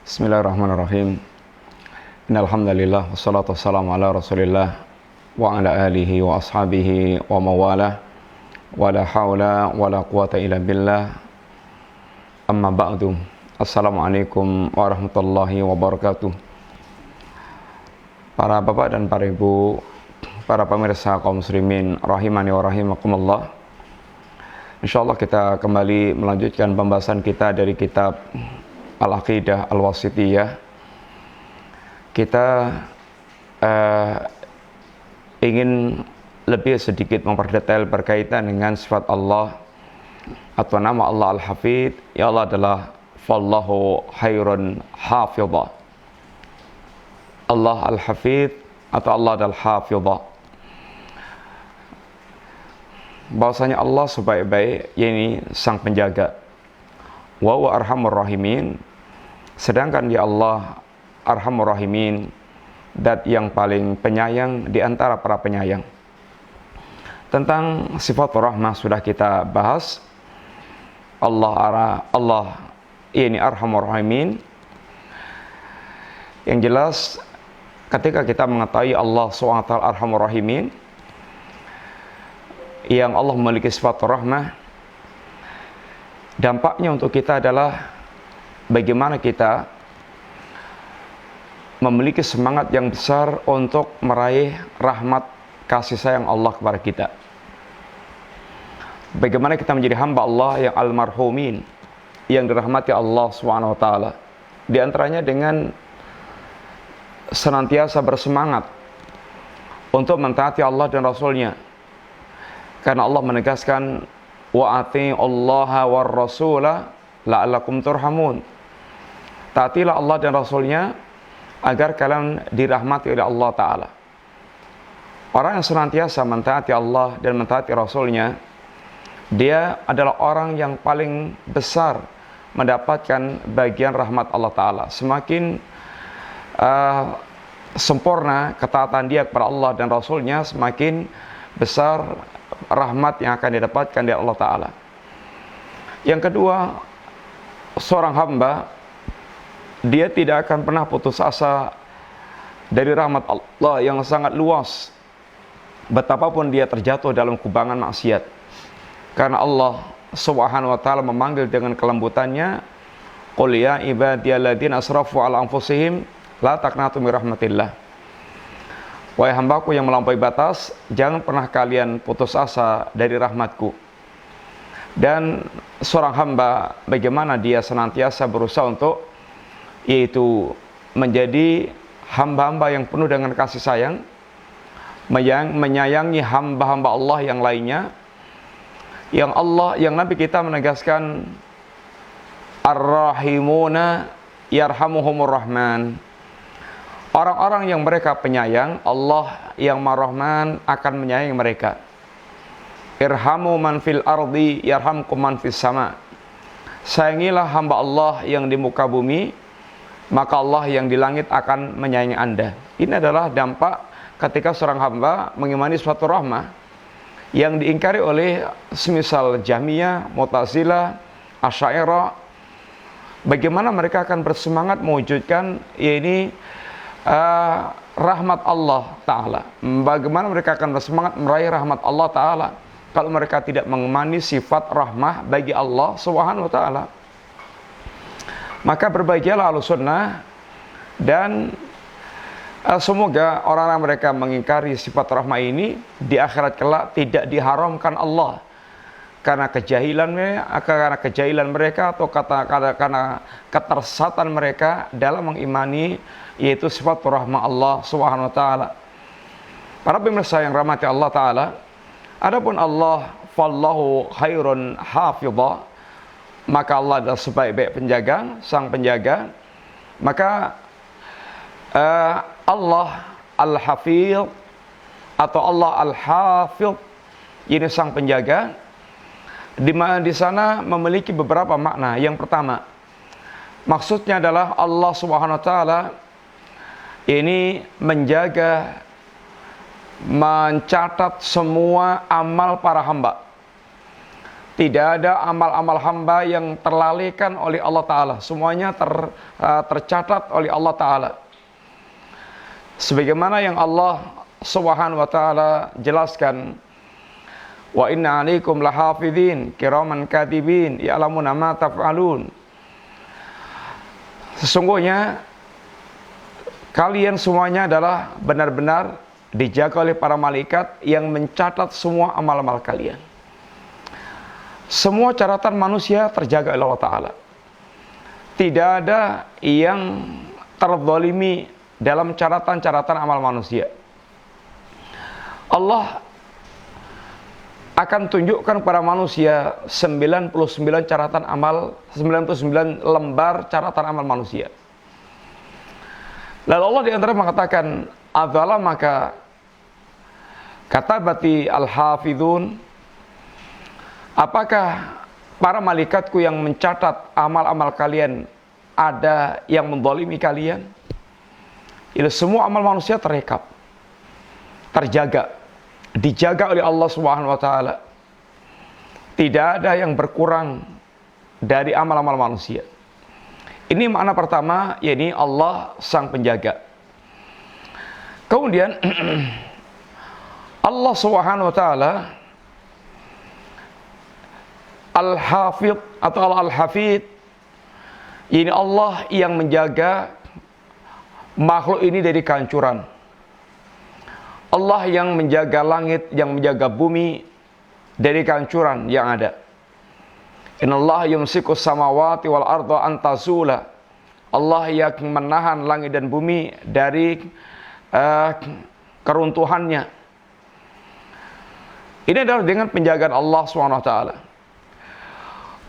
Bismillahirrahmanirrahim. Innalhamdulillah wassalatu wassalamu ala Rasulillah wa ala alihi wa ashabihi wa mawalah wa la hawla wa la quwata illa billah. Amma ba'du. Assalamualaikum warahmatullahi wabarakatuh. Para bapak dan para ibu, para pemirsa kaum muslimin rahimani wa rahimakumullah. Insyaallah kita kembali melanjutkan pembahasan kita dari kitab Al-Aqidah Al-Wasithiyah. Kita ingin lebih sedikit memperdetail berkaitan dengan sifat Allah atau nama Allah Al-Hafidh. Ya Allah adalah Fallahu khairun hafidha. Allah Al-Hafidh atau Allah adalah Hafidha. Bahwasanya Allah sebaik-baik, yakni sang penjaga. Wa huwa arhamur rahimin. Sedangkan dia Allah arhamur rahimin, zat yang paling penyayang di antara para penyayang. Tentang sifat rahmah sudah kita bahas. Allah ini arhamur rahimin. Yang jelas ketika kita mengetahui Allah SWT arhamur rahimin, yang Allah memiliki sifat rahmah, dampaknya untuk kita adalah bagaimana kita memiliki semangat yang besar untuk meraih rahmat kasih sayang Allah kepada kita. Bagaimana kita menjadi hamba Allah yang almarhumin, yang dirahmati Allah SWT. Di antaranya dengan senantiasa bersemangat untuk mentaati Allah dan Rasulnya. Karena Allah menegaskan wa ati'ullaha war rasula la'allakum turhamun. Taatilah Allah dan Rasulnya agar kalian dirahmati oleh Allah Ta'ala. Orang yang senantiasa mentaati Allah dan mentaati Rasulnya, dia adalah orang yang paling besar mendapatkan bagian rahmat Allah Ta'ala. Semakin sempurna ketaatan dia kepada Allah dan Rasulnya, semakin besar rahmat yang akan didapatkan dari Allah Ta'ala. Yang kedua, seorang hamba, dia tidak akan pernah putus asa dari rahmat Allah yang sangat luas, betapapun dia terjatuh dalam kubangan maksiat. Karena Allah Subhanahu wa ta'ala memanggil dengan kelembutannya, qul ya ibadiyalladzina asrafu ala anfusihim la taqnatu min rahmatillah. Wahai hambaku yang melampaui batas, jangan pernah kalian putus asa dari rahmatku. Dan seorang hamba, bagaimana dia senantiasa berusaha untuk, yaitu menjadi hamba-hamba yang penuh dengan kasih sayang, menyayangi hamba-hamba Allah yang lainnya, yang Nabi kita menegaskan, Ar-Rahimuna yarhamuhumur Rahman. Orang-orang yang mereka penyayang, Allah yang Mar-Rahman akan menyayangi mereka. Irhamu man fil ardi yarhamkum man fis sama. Sayangilah hamba Allah yang di muka bumi, maka Allah yang di langit akan menyayangi Anda. Ini adalah dampak ketika seorang hamba mengimani suatu rahmah yang diingkari oleh semisal Jahmiyah, Mu'tazilah, Asy'ariyah. Bagaimana mereka akan bersemangat mewujudkan rahmat Allah Ta'ala. Bagaimana mereka akan bersemangat meraih rahmat Allah Ta'ala kalau mereka tidak mengimani sifat rahmah bagi Allah Subhanahu wa ta'ala. Maka berbahagialah Ahlussunnah, dan semoga orang-orang mereka mengingkari sifat rahmah ini di akhirat kelak tidak diharamkan Allah karena kejahilan mereka atau karena ketersesatan mereka dalam mengimani yaitu sifat rahmah Allah Subhanahu wa ta'ala. Para pemirsa yang rahmati Allah Ta'ala, adapun Allah fallahu khairun hafidha, maka Allah adalah sebaik-baik penjaga, sang penjaga. Maka Allah Al-Hafidh atau Allah Al-Hafidh, ini sang penjaga, di sana memiliki beberapa makna. Yang pertama, maksudnya adalah Allah Subhanahu wa ta'ala ini menjaga, mencatat semua amal para hamba. Tidak ada amal-amal hamba yang terlalaikan oleh Allah Ta'ala. Semuanya tercatat oleh Allah Ta'ala. Sebagaimana yang Allah Subhanahu wa Ta'ala jelaskan, wa inna alaikum lahafidhin kiraman katibin ya'lamuna ma taf'alun. Sesungguhnya kalian semuanya adalah benar-benar dijaga oleh para malaikat yang mencatat semua amal-amal kalian. Semua catatan manusia terjaga oleh Allah Ta'ala. Tidak ada yang terzalimi dalam catatan-catatan amal manusia. Allah akan tunjukkan kepada manusia 99 catatan amal, 99 lembar catatan amal manusia. Lalu Allah di antara mengatakan, adzala maka katabati al-hafidhun, apakah para malaikatku yang mencatat amal-amal kalian ada yang menzalimi kalian? Itu semua amal manusia terekap, terjaga, dijaga oleh Allah Subhanahu wa Ta'ala. Tidak ada yang berkurang dari amal-amal manusia. Ini makna pertama, yakni Allah sang penjaga. Kemudian Allah Subhanahu wa Ta'ala Al-Hafidh atau Al-Hafidh, ini Allah yang menjaga makhluk ini dari kehancuran. Allah yang menjaga langit, yang menjaga bumi dari kehancuran yang ada. Innallaha yumsikus samawati wal arda an tazula. Allah yang menahan langit dan bumi dari keruntuhannya. Ini adalah dengan penjagaan Allah SWT.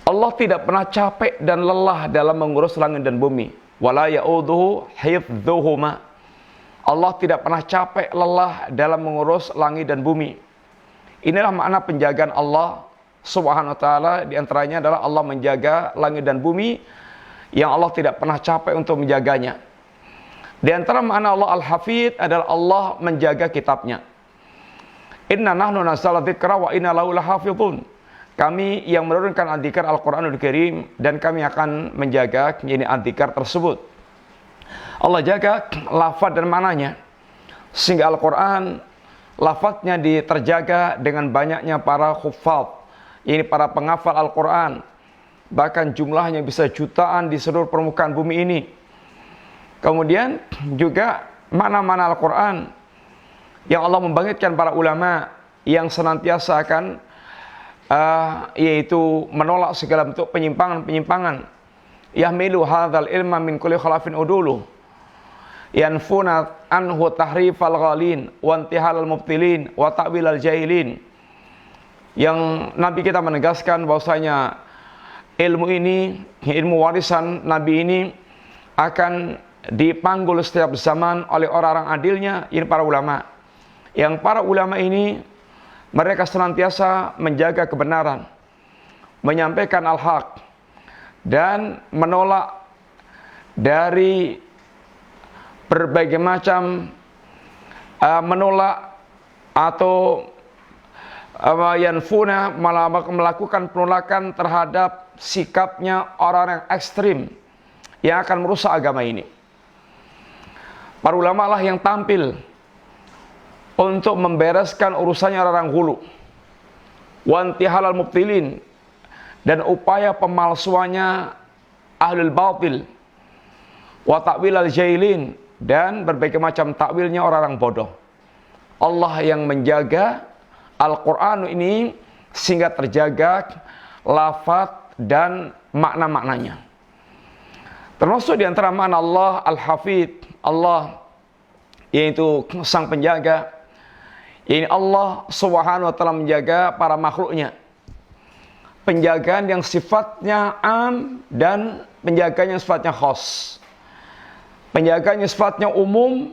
Allah tidak pernah capek dan lelah dalam mengurus langit dan bumi. Wala ya'uduhu hifdzuhuma. Allah tidak pernah capek lelah dalam mengurus langit dan bumi. Inilah makna penjagaan Allah Subhanahu wa Ta'ala. Di antaranya adalah Allah menjaga langit dan bumi yang Allah tidak pernah capek untuk menjaganya. Di antara makna Allah Al-Hafidh adalah Allah menjaga kitabnya. Inna nahnu nazzalna dzikra wa inna lahu lahafidhun. Kami yang menurunkan dzikir Al-Qur'anul Karim dan kami akan menjaga ini dzikir tersebut. Allah jaga lafaz dan maknanya sehingga Al-Qur'an lafaznya terjaga dengan banyaknya para hufaz, ini para penghafal Al-Qur'an. Bahkan jumlahnya bisa jutaan di seluruh permukaan bumi ini. Kemudian juga makna-makna Al-Qur'an yang Allah membangkitkan para ulama yang senantiasa akan yaitu menolak segala bentuk penyimpangan-penyimpangan. Yahmilu hadzal ilma min kulli khalafin udulu yanfuna anhu tahrifal ghalin wa intihalal mubtilin wa ta'wilal jahilin. Yang Nabi kita menegaskan bahwasanya ilmu ini, ilmu warisan Nabi ini akan dipanggul setiap zaman oleh orang-orang adilnya, ini para ulama. Yang para ulama ini mereka senantiasa menjaga kebenaran, menyampaikan al-haq, dan menolak dari berbagai macam menolak atau yanfuna, melakukan penolakan terhadap sikapnya orang yang ekstrim yang akan merusak agama ini. Para ulama lah yang tampil untuk membereskan urusannya orang hulu, wantihalal mubtilin, dan upaya pemalsuannya ahlul batil, wa ta'wilal jahilin, dan berbagai macam takwilnya orang-orang bodoh. Allah yang menjaga Al-Quran ini sehingga terjaga lafaz dan makna-maknanya. Termasuk di antara makna Allah Al-Hafidh, Allah yaitu sang penjaga. Ini Allah Subhanahu wa Ta'ala menjaga para makhluknya. Penjagaan yang sifatnya am dan penjagaan yang sifatnya khas. Penjagaan yang sifatnya umum,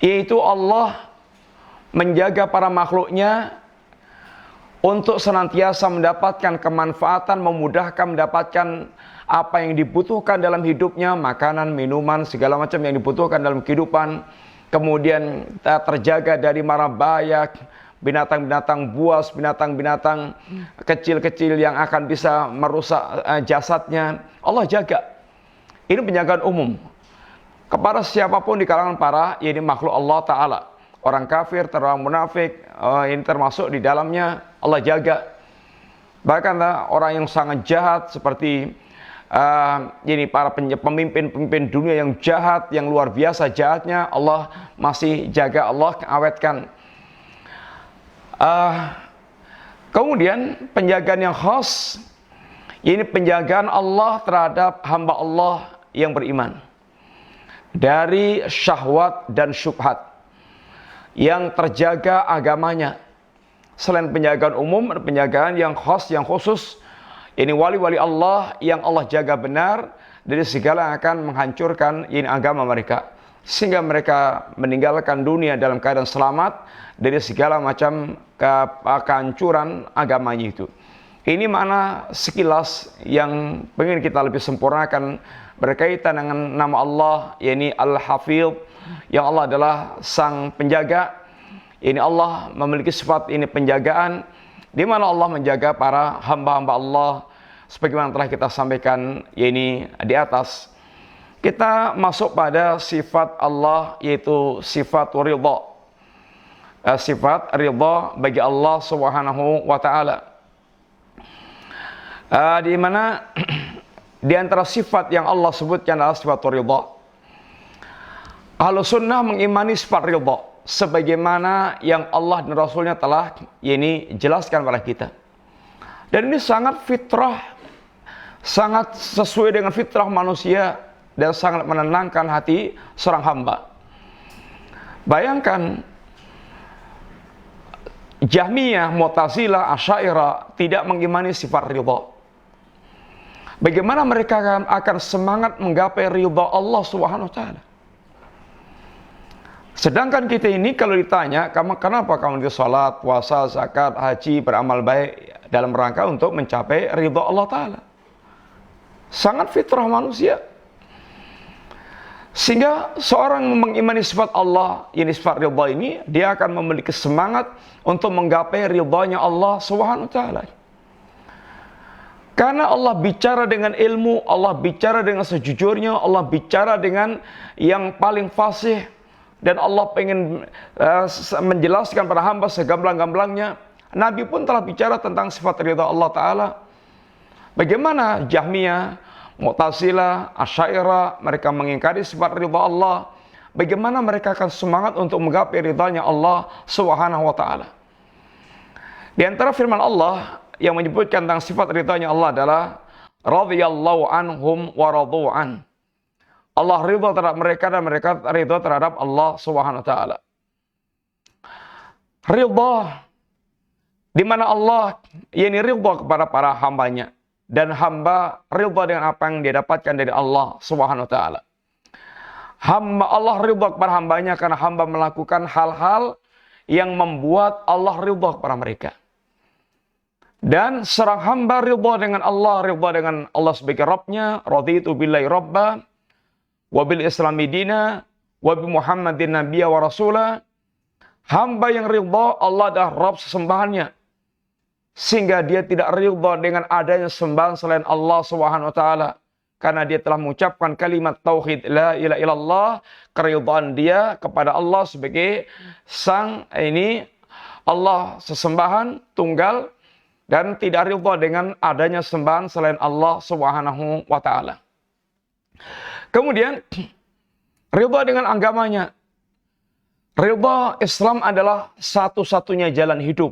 yaitu Allah menjaga para makhluknya untuk senantiasa mendapatkan kemanfaatan, memudahkan mendapatkan apa yang dibutuhkan dalam hidupnya, makanan, minuman, segala macam yang dibutuhkan dalam kehidupan. Kemudian terjaga dari mara bahaya, binatang-binatang buas, binatang-binatang kecil-kecil yang akan bisa merusak jasadnya. Allah jaga. Ini penjagaan umum kepada siapapun di kalangan para ini makhluk Allah Ta'ala. Orang kafir, orang munafik, ini termasuk di dalamnya Allah jaga. Bahkan orang yang sangat jahat seperti ini para pemimpin-pemimpin dunia yang jahat, yang luar biasa jahatnya, Allah masih jaga, Allah awetkan. Kemudian penjagaan yang khas, ini penjagaan Allah terhadap hamba Allah yang beriman dari syahwat dan syubhat, yang terjaga agamanya. Selain penjagaan umum, penjagaan yang khas, yang khusus. Ini wali-wali Allah yang Allah jaga benar dari segala yang akan menghancurkan ini agama mereka, sehingga mereka meninggalkan dunia dalam keadaan selamat dari segala macam kehancuran agamanya itu. Ini makna sekilas yang ingin kita lebih sempurnakan berkaitan dengan nama Allah, yakni Al-Hafidh, yang Allah adalah sang penjaga. Ini Allah memiliki sifat ini penjagaan, di mana Allah menjaga para hamba-hamba Allah sebagaimana telah kita sampaikan ini di atas. Kita masuk pada sifat Allah, yaitu sifat ridha. Sifat ridha bagi Allah Subhanahu wa taala. Di mana di antara sifat yang Allah sebutkan adalah sifat ridha. Ahlus sunnah mengimani sifat ridha sebagaimana yang Allah dan Rasulnya telah ini jelaskan kepada kita. Dan ini sangat fitrah, sangat sesuai dengan fitrah manusia, dan sangat menenangkan hati seorang hamba. Bayangkan, Jahmiyah, Mu'tazilah, Asy'ariyah tidak mengimani sifat ridha. Bagaimana mereka akan semangat menggapai ridha Allah Subhanahu wa taala? Sedangkan kita ini kalau ditanya, kenapa kamu itu salat, puasa, zakat, haji, beramal baik dalam rangka untuk mencapai ridha Allah Ta'ala. Sangat fitrah manusia. Sehingga seorang mengimani sifat Allah, ini sifat ridha ini, dia akan memiliki semangat untuk menggapai ridhanya Allah Subhanahu wa taala. Karena Allah bicara dengan ilmu, Allah bicara dengan sejujurnya, Allah bicara dengan yang paling fasih. Dan Allah ingin menjelaskan pada hamba segamblang-gamblangnya. Nabi pun telah bicara tentang sifat ridha Allah Ta'ala. Bagaimana Jahmiyah, Mu'tazilah, Asy'ariyah, mereka mengingkari sifat ridha Allah. Bagaimana mereka akan semangat untuk menggapai ridhanya Allah Subhanahu wa taala. Di antara firman Allah yang menyebutkan tentang sifat ridhanya Allah adalah radhiyallahu anhum wa radu an. Allah ridha terhadap mereka dan mereka ridha terhadap Allah Subhanahu wa taala. Ridha di mana Allah yakni ridha kepada para hambanya, dan hamba ridha dengan apa yang dia dapatkan dari Allah Subhanahu wa taala. Allah ridha kepada hambanya karena hamba melakukan hal-hal yang membuat Allah ridha kepada mereka. Dan seorang hamba ridha dengan Allah sebagai Rabbnya, raditu billahi rabba wabil islami dina wabi muhammadin nabiyya wa rasulah. Hamba yang ridha Allah adalah Rabb sesembahannya, sehingga dia tidak ridha dengan adanya sembahan selain Allah Subhanahu wa taala, karena dia telah mengucapkan kalimat tauhid la ilaha illallah, keridhaan dia kepada Allah sebagai sang ini Allah sesembahan tunggal, dan tidak ridha dengan adanya sembahan selain Allah Subhanahu wa taala. Kemudian ridha dengan agamanya. Ridha Islam adalah satu-satunya jalan hidup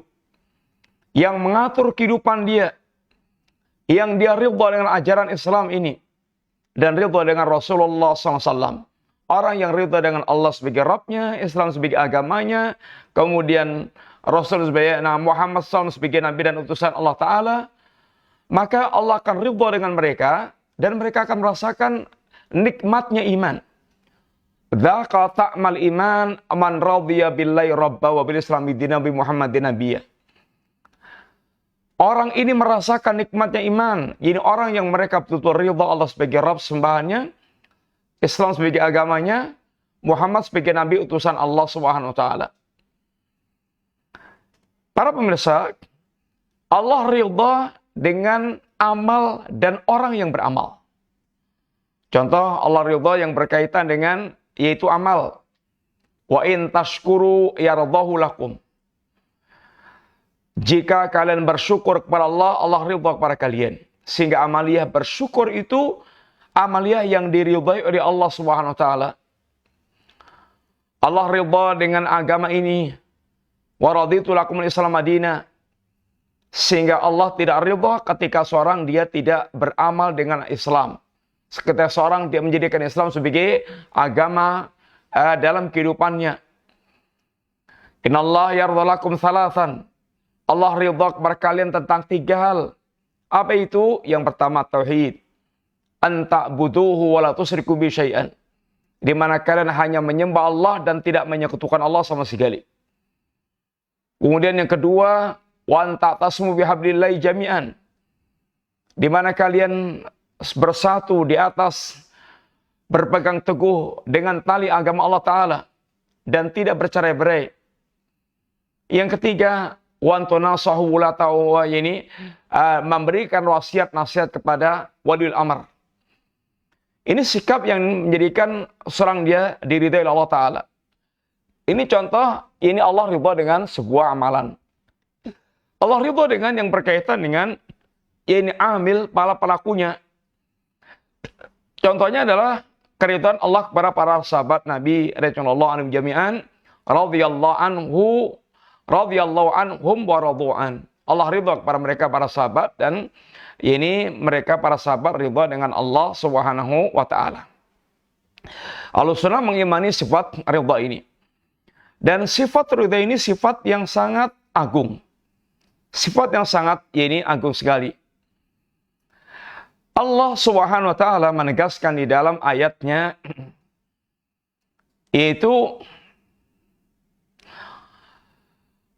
yang mengatur kehidupan dia, yang dia ridha dengan ajaran Islam ini dan ridha dengan Rasulullah SAW. Orang yang ridha dengan Allah sebagai Rabbnya, Islam sebagai agamanya, kemudian Rasul sebagai Muhammad SAW sebagai Nabi dan utusan Allah Ta'ala, maka Allah akan ridha dengan mereka dan mereka akan merasakan nikmatnya iman. Dzaqa ta'mal iman man radhiya billahi rabba wa bil islami dina bi Muhammadin nabiyya. Orang ini merasakan nikmatnya iman. Ini orang yang mereka betul-betul ridha Allah sebagai Rabb sembahannya, Islam sebagai agamanya, Muhammad sebagai nabi utusan Allah Subhanahu wa taala. Para pemirsa, Allah ridha dengan amal dan orang yang beramal. Contoh Allah ridha yang berkaitan dengan yaitu amal. Wa in tashkuru yardahu lakum. Jika kalian bersyukur kepada Allah, Allah ridha kepada kalian. Sehingga amaliyah bersyukur itu amaliyah yang diridhai oleh Allah Subhanahu wa taala. Allah ridha dengan agama ini. Wa raditu lakumul Islam madina. Sehingga Allah tidak ridha ketika seorang dia tidak beramal dengan Islam. Ketika seorang dia menjadikan Islam sebagai agama dalam kehidupannya. Innallaha yardha lakum thalathan. Allah ridha kepada kalian tentang 3 hal. Apa itu? Yang pertama tauhid. An ta'buduhu wa la tusyriku bi syai'an. Di mana kalian hanya menyembah Allah dan tidak menyekutukan Allah sama sekali. Kemudian yang kedua, wa an ta'tasmu bihablillahi jami'an. Di mana kalian bersatu di atas berpegang teguh dengan tali agama Allah Ta'ala dan tidak bercerai-berai. Yang ketiga, wa an tunasahu wulata ini memberikan wasiat-nasihat kepada waliul amr. Ini sikap yang menjadikan seorang dia diridhai oleh Allah Ta'ala. Ini contoh, ini Allah ridha dengan sebuah amalan. Allah ridha dengan yang berkaitan dengan ini amil para pelakunya. Contohnya adalah keridhaan Allah kepada para sahabat Nabi radhiyallahu anhum jami'an, radhiyallahu anhum wa radu'an. Allah ridha kepada mereka para sahabat dan ini mereka para sahabat ridha dengan Allah Subhanahu wa taala. Ahlussunnah mengimani sifat ridha ini. Dan sifat ridha ini sifat yang sangat agung. Sifat yang sangat agung sekali. Allah Subhanahu wa taala menegaskan di dalam ayatnya yaitu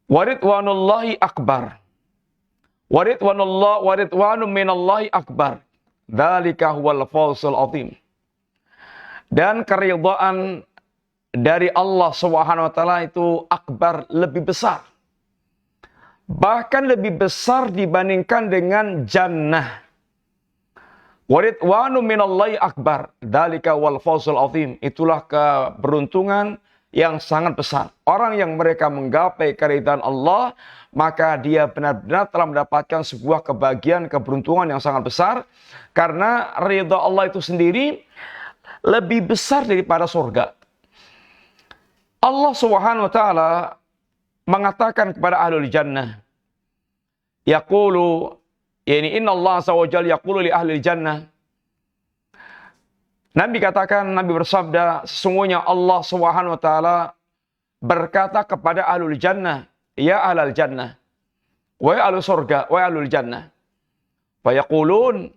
waridwanullahi akbar. Waridwanu minallahi akbar. Dzalika huwal fawzul azim. Dan keridhaan dari Allah Subhanahu wa taala itu akbar, lebih besar. Bahkan lebih besar dibandingkan dengan jannah. Waridwanu minallahi akbar. Dzalika wal fawzul azim. Itulah keberuntungan yang sangat besar. Orang yang mereka menggapai keridhaan Allah, maka dia benar-benar telah mendapatkan sebuah kebahagiaan, keberuntungan yang sangat besar. Karena ridha Allah itu sendiri lebih besar daripada surga. Allah Subhanahu wa taala mengatakan kepada ahlul jannah, yaqulu inna Allah azza wa jalla yaqulu li ahli jannah. Nabi bersabda, sesungguhnya Allah Subhanahu wa taala berkata kepada ahlul jannah, ya ahlal jannah, wa ahlul surga, wa ahlul jannah. Fa yaqulun,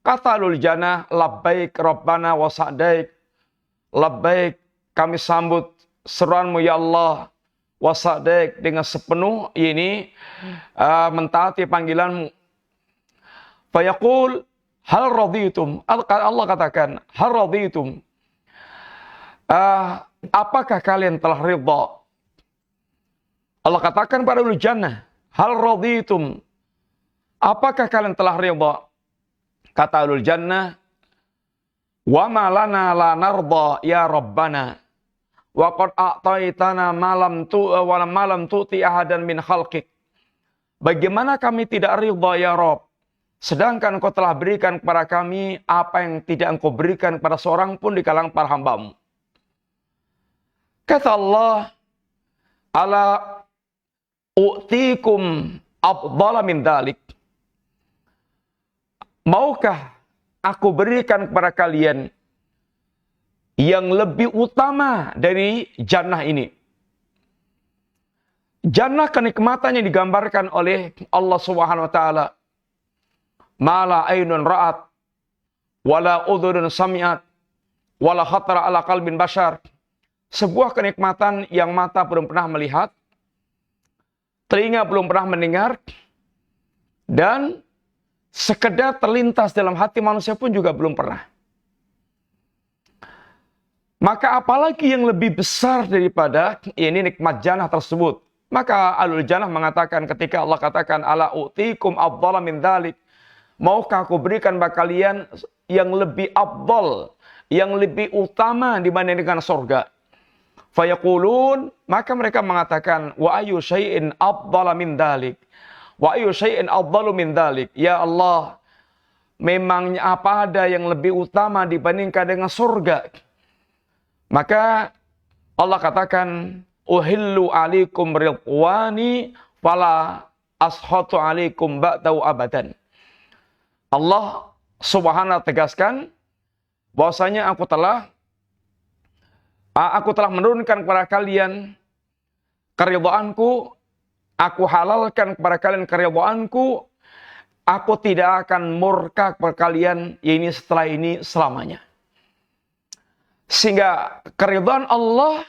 kata ahlul jannah, labbaik rabbana wa sa'daik. Labbaik, kami sambut seruanmu ya Allah, wa sa'daik, dengan sepenuh mentaati panggilanmu. Fa yaqul, hal raditum. Allah katakan, hal raditum. Apakah kalian telah ridha? Allah katakan pada ahlul jannah, hal raditum. Apakah kalian telah ridha? Kata ahlul jannah, wa ma lana la narda ya rabbana. Wa qad a'taitana ma lam tu'ti ahadan min khalqik. Bagaimana kami tidak ridha ya Rabb? Sedangkan Engkau telah berikan kepada kami apa yang tidak Engkau berikan kepada seorang pun di kalangan para hamba-Mu. Kata Allah, ala u'tikum afdala min dzalik. Maukah aku berikan kepada kalian yang lebih utama dari jannah ini? Jannah kenikmatan yang digambarkan oleh Allah Subhanahu wa taala. Mala ainun ra'at, wala udhunun sami'at, wala khatara ala qalbin bashar. Sebuah kenikmatan yang mata belum pernah melihat, telinga belum pernah mendengar, dan sekedar terlintas dalam hati manusia pun juga belum pernah. Maka apalagi yang lebih besar daripada ini nikmat jannah tersebut. Maka Ahlul Jannah mengatakan ketika Allah katakan ala u'tikum afdhala min dzalik, maukah aku berikan bagi kalian yang lebih afdal, yang lebih utama dibandingkan surga? Fayaqulun, maka mereka mengatakan wa ayu syai'in afdhala min dzalik, wa ayu syai'in afdalu min dzalik. Ya Allah, memangnya apa ada yang lebih utama dibandingkan dengan surga? Maka Allah katakan, uhillu alaikum ridwani fala ashatu alaikum ba'dahu abadan. Allah subhanahu wa tegaskan bahwasanya aku telah menurunkan kepada kalian keridhaanku, aku halalkan kepada kalian keridhaanku, aku tidak akan murka kepada kalian ini setelah ini selamanya. Sehingga keridhaan Allah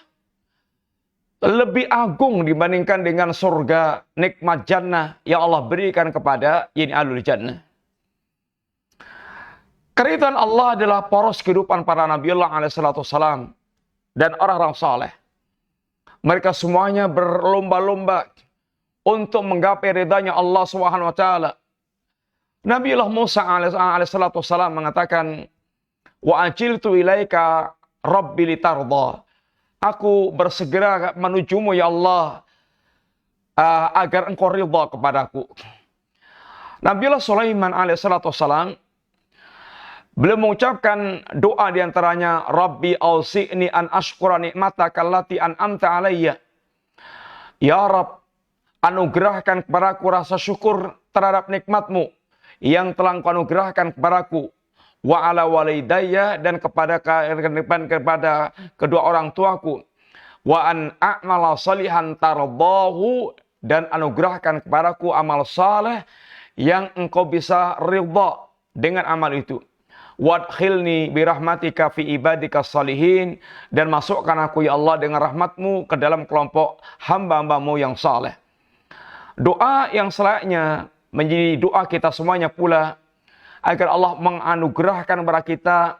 lebih agung dibandingkan dengan surga, nikmat jannah yang Allah berikan kepada ini ahlul jannah. Keridhaan Allah adalah poros kehidupan para Nabiullah alaihissalam dan orang-orang saleh. Mereka semuanya berlomba-lomba untuk menggapai ridhanya Allah Subhanahu wa taala. Nabiullah Musa alaihissalam mengatakan, "Wa ajiltu ilaika rabbi litarda." Aku bersegera menujumu ya Allah agar engkau ridha kepadaku. Nabiullah Sulaiman alaihissalam beliau mengucapkan doa diantaranya, Rabbi ausi'ni an ashkura ni'mataka allati an'amta alayya. Ya Rabb, anugerahkan kepadaku rasa syukur terhadap nikmatmu yang telah engkau anugerahkan kepadaku. Wa ala walidayya, dan kepada kedua orang tuaku. Wa an a'mala salihan tardahu, dan anugerahkan kepadaku amal saleh yang engkau bisa ridha dengan amal itu. Wadkhilni birahmatika fi ibadika salihin, dan masukkan aku ya Allah dengan rahmatmu ke dalam kelompok hamba-hambamu yang saleh. Doa yang selayaknya menjadi doa kita semuanya pula, agar Allah menganugerahkan kepada kita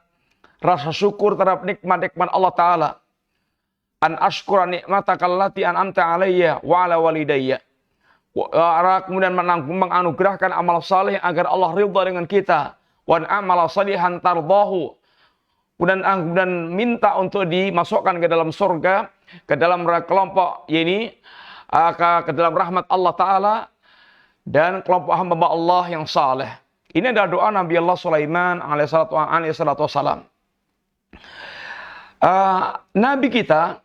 rasa syukur terhadap nikmat-nikmat Allah Ta'ala. An ashkura ni'mataka allati an'amta alayya wa ala walidayya. Kemudian menganugerahkan amal saleh agar Allah ridha dengan kita. Wan amala salihan tardahu, kemudian minta untuk dimasukkan ke dalam surga, ke dalam kelompok ini, ke dalam rahmat Allah Ta'ala, dan kelompok hamba Allah yang saleh. Ini adalah doa Nabi Allah Sulaiman alaihissalam. Nabi kita,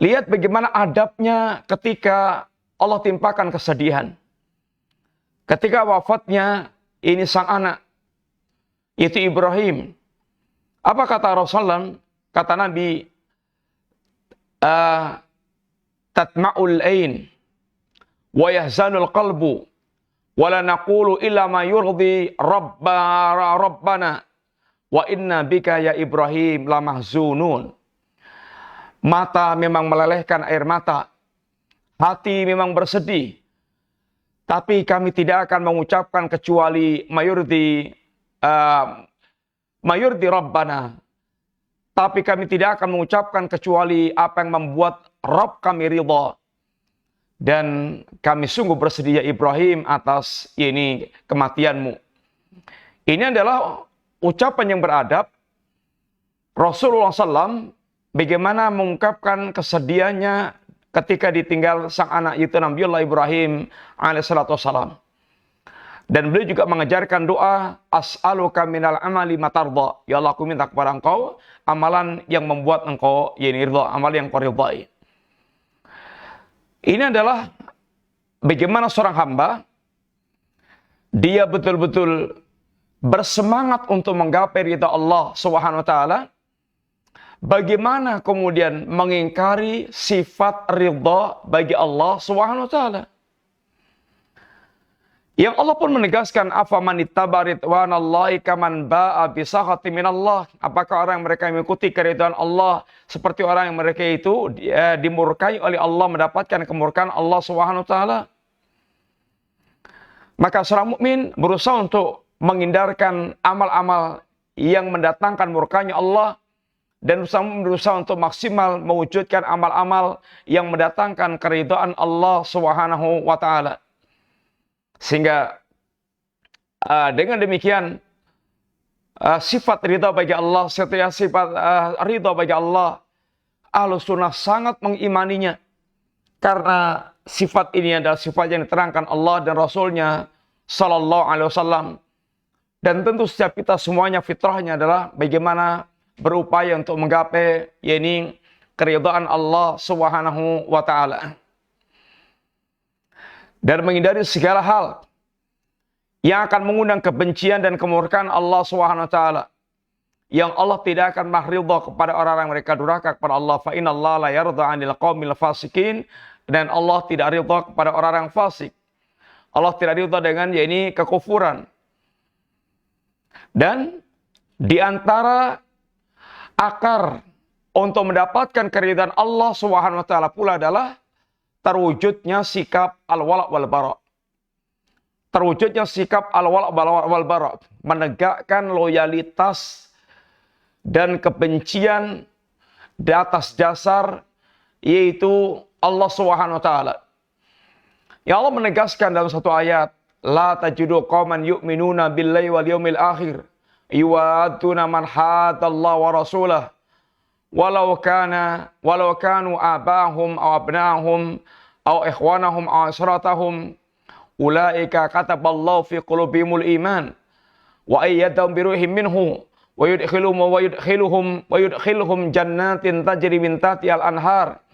lihat bagaimana adabnya ketika Allah timpakan kesedihan. Ketika wafatnya ini sang anak, yaitu Ibrahim. Apa kata Rasulullah? Kata Nabi, tatma'ul ain wa yahzanul qalbu wa la naqulu illa ma yurdi rabbana wa inna bika ya Ibrahim la mahzunun. Mata memang melelehkan air mata, hati memang bersedih, tapi kami tidak akan mengucapkan kecuali mayurdi Rabbana. Tapi kami tidak akan mengucapkan kecuali apa yang membuat Rabb kami ridha. Dan kami sungguh bersedia Ibrahim atas ini kematianmu. Ini adalah ucapan yang beradab. Rasulullah SAW bagaimana mengungkapkan kesedihannya ketika ditinggal sang anak itu Nabiullah Ibrahim alaihissalam. Dan beliau juga mengajarkan doa, as'aluka minal amali matardha. Ya Allah, aku minta kepada engkau amalan yang membuat engkau ridha, amalan yang kau ridhai. Ini adalah bagaimana seorang hamba dia betul-betul bersemangat untuk menggapai ridha Allah Subhanahu wa taala. Bagaimana kemudian mengingkari sifat ridha bagi Allah Subhanahu wa taala. Yang Allah pun menegaskan, afaman ittaba ridwanallahi kaman ba'a bisakhati minallah. Apakah orang yang mereka mengikuti keridhaan Allah seperti orang yang mereka itu dimurkai oleh Allah, mendapatkan kemurkaan Allah Subhanahu wa taala? Maka seorang mukmin berusaha untuk menghindarkan amal-amal yang mendatangkan murkanya Allah dan berusaha untuk maksimal mewujudkan amal-amal yang mendatangkan keridhaan Allah Subhanahu wa taala. Sehingga dengan demikian sifat ridha bagi Allah, setiap sifat ridha bagi Allah, Ahlus Sunnah sangat mengimaninya. Karena sifat ini adalah sifat yang diterangkan Allah dan Rasulnya Sallallahu Alaihi Wasallam. Dan tentu setiap kita semuanya fitrahnya adalah bagaimana berupaya untuk menggapai yakni keridhaan Allah Subhanahu wa taala. Dan menghindari segala hal yang akan mengundang kebencian dan kemurkaan Allah Subhanahu wa taala. Yang Allah tidak akan ridha kepada orang-orang mereka durhaka kepada Allah. Fa innallaha la yarda 'anil qaumil fasikin, dan Allah tidak ridha kepada orang-orang fasik. Allah tidak ridha dengan yakni kekufuran. Dan di antara akar untuk mendapatkan keridhaan Allah Subhanahu wa taala pula adalah terwujudnya sikap al-wala' wal bara'. Terwujudnya sikap al-wala' wal bara', menegakkan loyalitas dan kebencian di atas dasar yaitu Allah Subhanahu wa taala. Ya Allah menegaskan dalam satu ayat, la tajidu qauman yu'minuna billahi wal yawmil akhir yuwaduna man hadallaha wa rasulahu walau kanu abahum aw abnahum aw ikhwanahum aw asratahum ulaika kataballahu fi qulubihimul iman wa ayyadahum bi ruhin minhu wa yudkhiluhum jannatin tajri min tahtihal anhar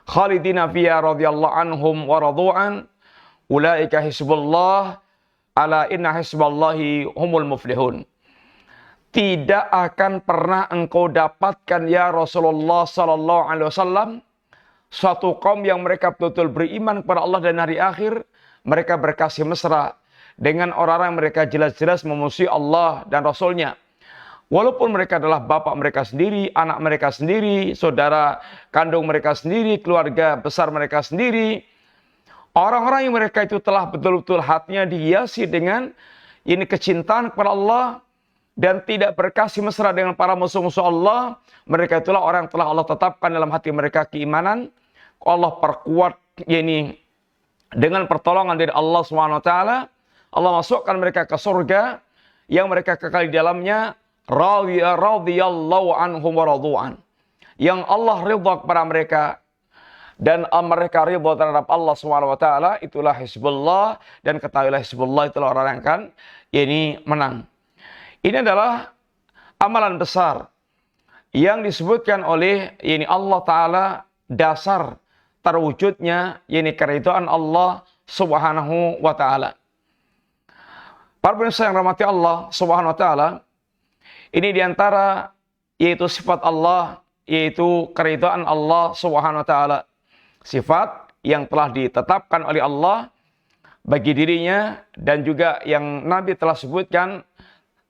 khalidina fiha radhiyallahu anhum wa radu'an ulaika hizbullah ala inna hizballahi humul muflihun. Tidak akan pernah engkau dapatkan ya Rasulullah sallallahu alaihi wasallam suatu kaum yang mereka betul-betul beriman kepada Allah dan hari akhir, mereka berkasih mesra dengan orang-orang mereka jelas-jelas memusuhi Allah dan Rasulnya. Walaupun mereka adalah bapak mereka sendiri, anak mereka sendiri, saudara kandung mereka sendiri, keluarga besar mereka sendiri, orang-orang yang mereka itu telah betul-betul hatinya dihiasi dengan ini kecintaan kepada Allah dan tidak berkasih mesra dengan para musuh-musuh Allah, mereka itulah orang yang telah Allah tetapkan dalam hati mereka keimanan. Allah perkuat ini dengan pertolongan dari Allah SWT. Allah masukkan mereka ke surga yang mereka kekal di dalamnya. Radhiyallahu anhum wa radu'an. Yang Allah ridha kepada mereka dan mereka ridha terhadap Allah SWT, itulah Hizbullah, dan ketahuilah Hizbullah itulah orang yang akan ini menang. Ini adalah amalan besar yang disebutkan oleh ini Allah Ta'ala, dasar terwujudnya ini keridhaan Allah Subhanahu wa Ta'ala. Para pemirsa yang rahmati Allah Subhanahu wa Ta'ala, ini diantara yaitu sifat Allah, yaitu keridhaan Allah Subhanahu wa Ta'ala. Sifat yang telah ditetapkan oleh Allah bagi dirinya, dan juga yang Nabi telah sebutkan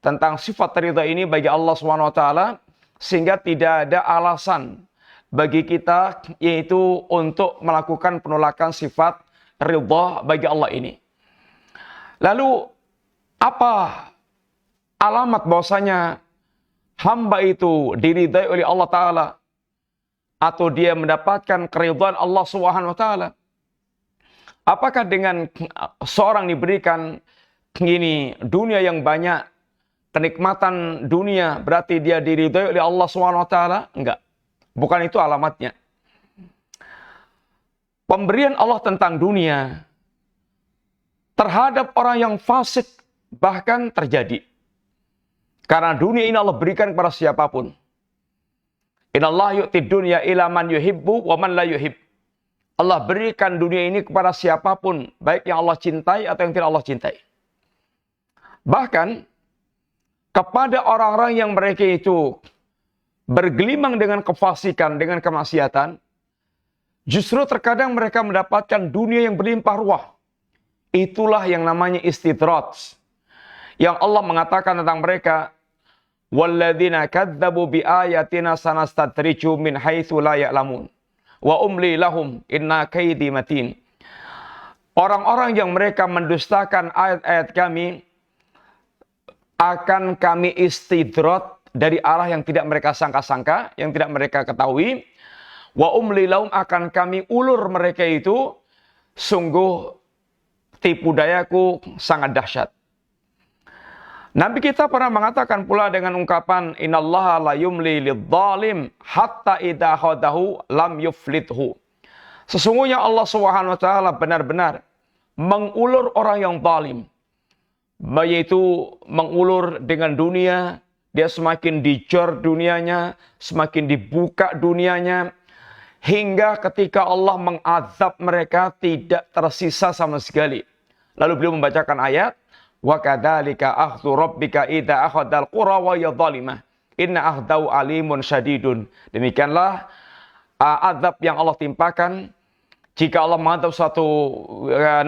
tentang sifat ridha ini bagi Allah Subhanahu wa taala, sehingga tidak ada alasan bagi kita yaitu untuk melakukan penolakan sifat ridha bagi Allah ini. Lalu apa alamat bahwasanya hamba itu diridai oleh Allah taala atau dia mendapatkan keridhaan Allah Subhanahu wa taala? Apakah dengan seorang diberikan ini dunia yang banyak, kenikmatan dunia, berarti dia diridhai oleh Allah SWT? Enggak. Bukan itu alamatnya. Pemberian Allah tentang dunia terhadap orang yang fasik bahkan terjadi. Karena dunia ini Allah berikan kepada siapapun. Innallaha yu'tid dunya ila man yuhibbu wa man la yuhib. Allah berikan dunia ini kepada siapapun, baik yang Allah cintai atau yang tidak Allah cintai. Bahkan kepada orang-orang yang mereka itu bergelimang dengan kefasikan, dengan kemaksiatan, justru terkadang mereka mendapatkan dunia yang berlimpah ruah. Itulah yang namanya istidraj. Yang Allah mengatakan tentang mereka, walladzina kadzdzabu biayatina sanastadrijuhum min haitsu la ya'lamun wa umli lahum inna kaidi matin. Orang-orang yang mereka mendustakan ayat-ayat kami akan kami istidrat dari arah yang tidak mereka sangka-sangka, yang tidak mereka ketahui. Wa umli lahum, akan kami ulur mereka itu, sungguh tipu dayaku sangat dahsyat. Nabi kita pernah mengatakan pula dengan ungkapan innallaha la yumli lidzalim hatta idza khadahu lam yuflithu. Sesungguhnya Allah Subhanahu wa taala benar-benar mengulur orang yang zalim. Yaitu mengulur dengan dunia, dia semakin dicor dunianya, semakin dibuka dunianya, hingga ketika Allah mengazab mereka tidak tersisa sama sekali. Lalu beliau membacakan ayat, wa kadzalika akhdhu rabbika idza akhadhal qura wa hiya zalimah inna akhdahu alimun syadidun. Demikianlah azab yang Allah timpakan jika Allah mengadab suatu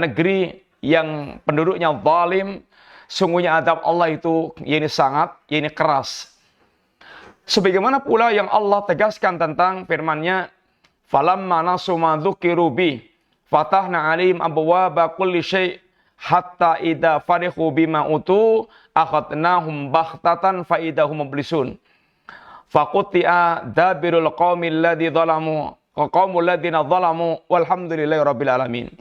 negeri yang penduduknya zalim. Sungguhnya azab Allah itu ini sangat keras. Sebagaimana pula yang Allah tegaskan tentang firman-Nya, falamma nasu ma dzukiru bi fatahna 'alaihim abwaaba kulli syai' hatta idza farihu bima utu akhadnahum baghtatan fa idahum mublisun faquti'a dabirul qaumil ladzi zalamu wa qaumul ladzina zalamu walhamdulillahi rabbil alamin.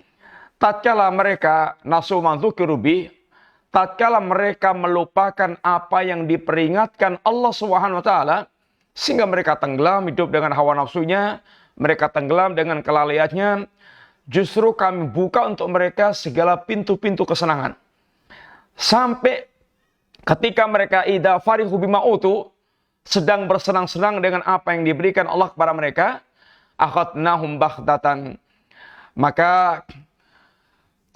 Tatkala mereka nasu ma dzukiru bi, tatkala mereka melupakan apa yang diperingatkan Allah Subhanahu wa taala, sehingga mereka tenggelam hidup dengan hawa nafsunya, mereka tenggelam dengan kelalaiannya, justru kami buka untuk mereka segala pintu-pintu kesenangan. Sampai ketika mereka idza farihu bima utu, sedang bersenang-senang dengan apa yang diberikan Allah kepada mereka, akhadnahum baghtatan, maka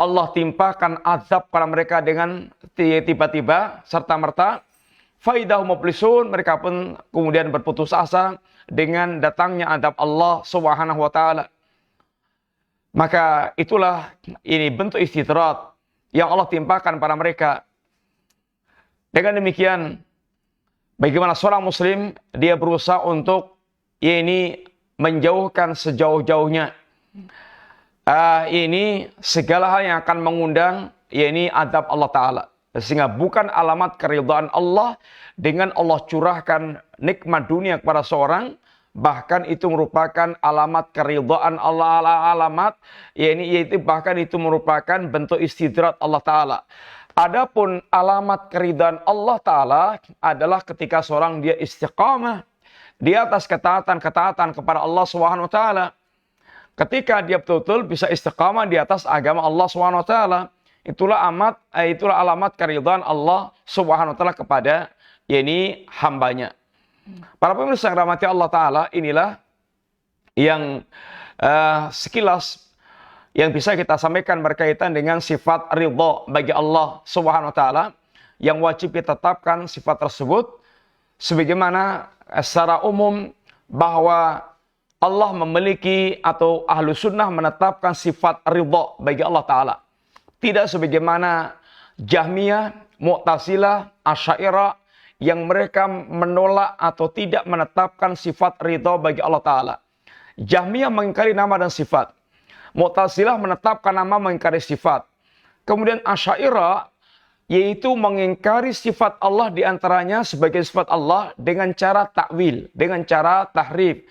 Allah timpakan azab pada mereka dengan tiba-tiba serta merta. Faidahum mublisun, mereka pun kemudian berputus asa dengan datangnya azab Allah Subhanahu wa taala. Maka itulah ini bentuk istidrat yang Allah timpakan pada mereka. Dengan demikian, bagaimana seorang muslim dia berusaha untuk ini menjauhkan sejauh-jauhnya ini segala hal yang akan mengundang ini azab Allah taala. Sehingga bukan alamat keridhaan Allah dengan Allah curahkan nikmat dunia kepada seorang, bahkan itu merupakan alamat keridhaan Allah, alamat yaitu bahkan itu merupakan bentuk istidrat Allah taala. Adapun alamat keridhaan Allah taala adalah ketika seorang dia istiqamah di atas ketaatan kepada Allah Subhanahu wa taala. Ketika dia betul-betul bisa istiqamah di atas agama Allah Subhanahu wa taala, itulah alamat keridhaan Allah Subhanahu wa taala kepada hambanya. Para pemirsa yang rahmati Allah taala, inilah yang sekilas yang bisa kita sampaikan berkaitan dengan sifat ridha bagi Allah Subhanahu wa taala yang wajib kita tetapkan sifat tersebut sebagaimana secara umum bahwa Allah memiliki atau ahlu sunnah menetapkan sifat ridha bagi Allah taala. Tidak sebagaimana Jahmiyah, Mu'tazilah, Asy'ariyah yang mereka menolak atau tidak menetapkan sifat ridha bagi Allah taala. Jahmiyah mengingkari nama dan sifat. Mu'tazilah menetapkan nama, mengingkari sifat. Kemudian Asy'ariyah yaitu mengingkari sifat Allah di antaranya sebagai sifat Allah dengan cara takwil, dengan cara tahrif.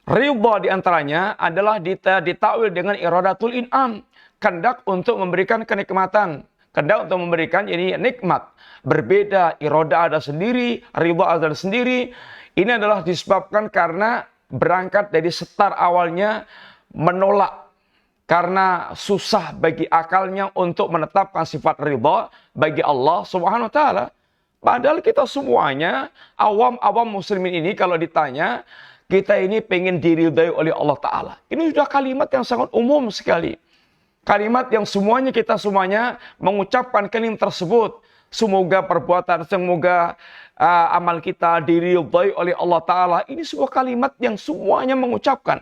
Ridha di antaranya adalah ditakwil dengan iradatul in'am, kehendak untuk memberikan kenikmatan, kehendak untuk memberikan ini nikmat. Berbeda, iradah ada sendiri, ridha ada sendiri. Ini adalah disebabkan karena berangkat dari setar awalnya menolak, karena susah bagi akalnya untuk menetapkan sifat ridha bagi Allah Subhanahu wa taala. Padahal kita semuanya awam muslimin ini kalau ditanya, kita ini pengen diridhai oleh Allah taala. Ini sudah kalimat yang sangat umum sekali. Kalimat yang kita semuanya mengucapkan kalimat tersebut. Semoga perbuatan, semoga amal kita diridhai oleh Allah taala. Ini sebuah kalimat yang semuanya mengucapkan.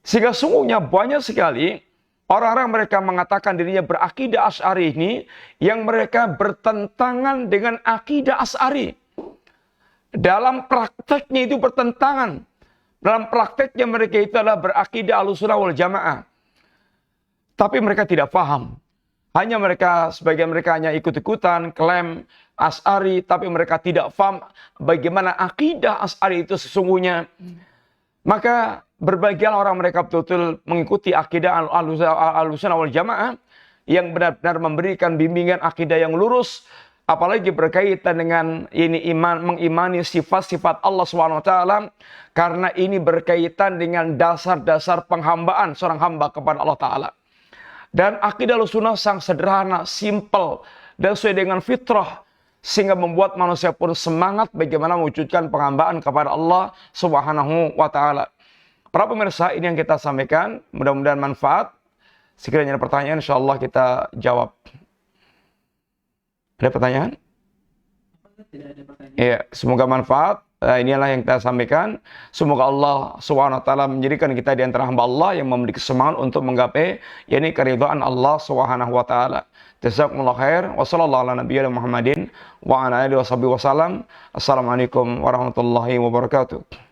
Sehingga sungguhnya banyak sekali orang-orang mereka mengatakan dirinya berakidah Asy'ari ini yang mereka bertentangan dengan akidah Asy'ari. Dalam prakteknya itu bertentangan. Dalam prakteknya mereka itu adalah berakidah Ahlussunnah wal Jamaah. Tapi mereka tidak paham. Sebagian mereka hanya ikut-ikutan, klaim Asy'ari, tapi mereka tidak paham bagaimana akidah Asy'ari itu sesungguhnya. Maka berbahagialah orang mereka betul-betul mengikuti akidah Ahlussunnah wal Jamaah yang benar-benar memberikan bimbingan akidah yang lurus, apalagi berkaitan dengan ini mengimani sifat-sifat Allah SWT, karena ini berkaitan dengan dasar-dasar penghambaan seorang hamba kepada Allah Ta'ala. Dan akidah Ahlussunnah sang sederhana, simple, dan sesuai dengan fitrah, sehingga membuat manusia pun semangat bagaimana mewujudkan penghambaan kepada Allah Subhanahu wa Ta'ala. Para pemirsa, ini yang kita sampaikan, mudah-mudahan manfaat. Sekiranya ada pertanyaan, insyaallah kita jawab. Ada pertanyaan? Tidak ada pertanyaan. Ya, semoga manfaat. Inilah yang kita sampaikan. Semoga Allah SWT menjadikan kita di antara hamba Allah yang memiliki semangat untuk menggapai yakni keridhaan Allah SWT. Jazakumullah khair. Wassallallahu ala nabiyina Muhammadin wa ala alihi wasallam. Assalamualaikum warahmatullahi wabarakatuh.